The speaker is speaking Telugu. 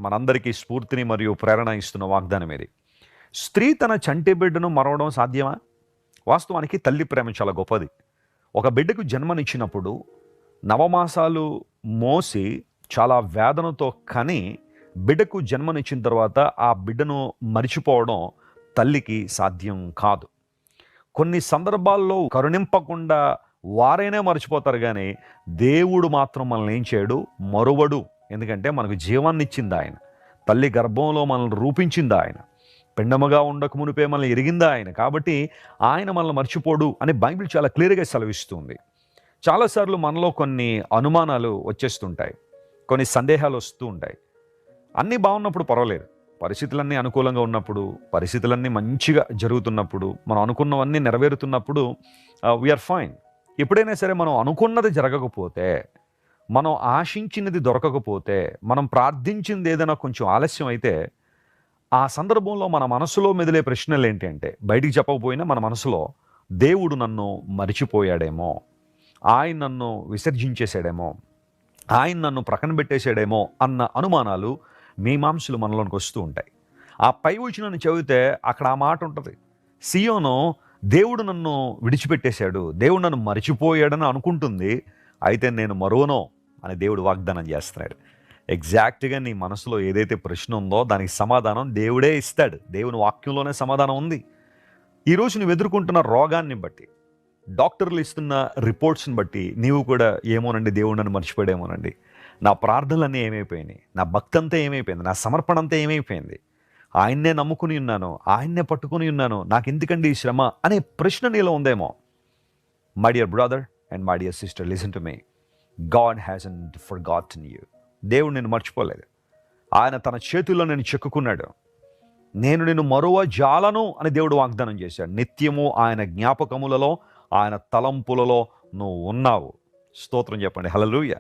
మనందరికీ స్ఫూర్తిని మరియు ప్రేరణ ఇస్తున్న వాగ్దానం ఇది. స్త్రీ తన చంటి బిడ్డను మరవడం సాధ్యమా? వాస్తవానికి తల్లి ప్రేమ చాలా గొప్పది. ఒక బిడ్డకు జన్మనిచ్చినప్పుడు నవమాసాలు మోసి చాలా వేదనతో కని బిడ్డకు జన్మనిచ్చిన తర్వాత ఆ బిడ్డను మరిచిపోవడం తల్లికి సాధ్యం కాదు. కొన్ని సందర్భాల్లో కరుణింపకుండా వారైనా మర్చిపోతారు, కానీ దేవుడు మాత్రం మనల్ని ఏం చేయడు, మరువడు. ఎందుకంటే మనకు జీవాన్ని ఇచ్చింది ఆయన, తల్లి గర్భంలో మనల్ని రూపించింది ఆయన, పిండముగా ఉండక మునిపే మనల్ని ఎరిగింది ఆయన. కాబట్టి ఆయన మనల్ని మర్చిపోడు అని బైబిల్ చాలా క్లియర్గా సెలవిస్తుంది. చాలాసార్లు మనలో కొన్ని అనుమానాలు వచ్చేస్తుంటాయి, కొన్ని సందేహాలు వస్తూ ఉంటాయి. అన్నీ బాగున్నప్పుడు పర్వాలేదు, పరిస్థితులన్నీ అనుకూలంగా ఉన్నప్పుడు, పరిస్థితులన్నీ మంచిగా జరుగుతున్నప్పుడు, మనం అనుకున్నవన్నీ నెరవేరుతున్నప్పుడు వీఆర్ ఫైన్. ఎప్పుడైనా సరే మనం అనుకున్నది జరగకపోతే, మనం ఆశించినది దొరకకపోతే, మనం ప్రార్థించింది ఏదైనా కొంచెం ఆలస్యం అయితే, ఆ సందర్భంలో మన మనసులో మెదిలే ప్రశ్నలు ఏంటి అంటే, బయటికి చెప్పకపోయినా మన మనసులో దేవుడు నన్ను మరిచిపోయాడేమో, ఆయన నన్ను విసర్జించేశాడేమో, ఆయన నన్ను ప్రక్కన పెట్టేశాడేమో అన్న అనుమానాలు మీమాంసలు మనలోనికి వస్తూ ఉంటాయి. ఆ పై వచనాన్ని చదివితే అక్కడ ఆ మాట ఉంటుంది, సియోను దేవుడు నన్ను విడిచిపెట్టేశాడు, దేవుడు నన్ను మరిచిపోయాడని అనుకుంటుంది, అయితే నేను మరువను అని దేవుడు వాగ్దానం చేస్తున్నాడు. ఎగ్జాక్ట్గా నీ మనసులో ఏదైతే ప్రశ్న ఉందో దానికి సమాధానం దేవుడే ఇస్తాడు. దేవుని వాక్యంలోనే సమాధానం ఉంది. ఈరోజు నువ్వు ఎదుర్కొంటున్న రోగాన్ని బట్టి, డాక్టర్లు ఇస్తున్న రిపోర్ట్స్ని బట్టి నీవు కూడా ఏమోనండి, దేవుడు నన్ను మర్చిపోయాడేమోనండి, నా ప్రార్థనలన్నీ ఏమైపోయినాయి, నా భక్తి అంతా ఏమైపోయింది, నా సమర్పణ అంతా ఏమైపోయింది, ఆయన్నే నమ్ముకుని ఉన్నాను, ఆయన్నే పట్టుకుని ఉన్నాను, నాకు ఎందుకండి ఈ శ్రమ అనే ప్రశ్న నీలో ఉందేమో. My dear brother and my dear sister, listen to me. God hasn't forgotten you. దేవుడు నిన్ను మర్చిపోలేదు. ఆయన తన చేతుల్లో నేను చెక్కుకున్నాడు. నేను నిన్ను మరువ జాలను అని దేవుడు వాగ్దానం చేశాడు. నిత్యము ఆయన జ్ఞాపకములలో, ఆయన తలంపులలో నువ్వు ఉన్నావు. స్తోత్రం చెప్పండి. హల్లెలూయా.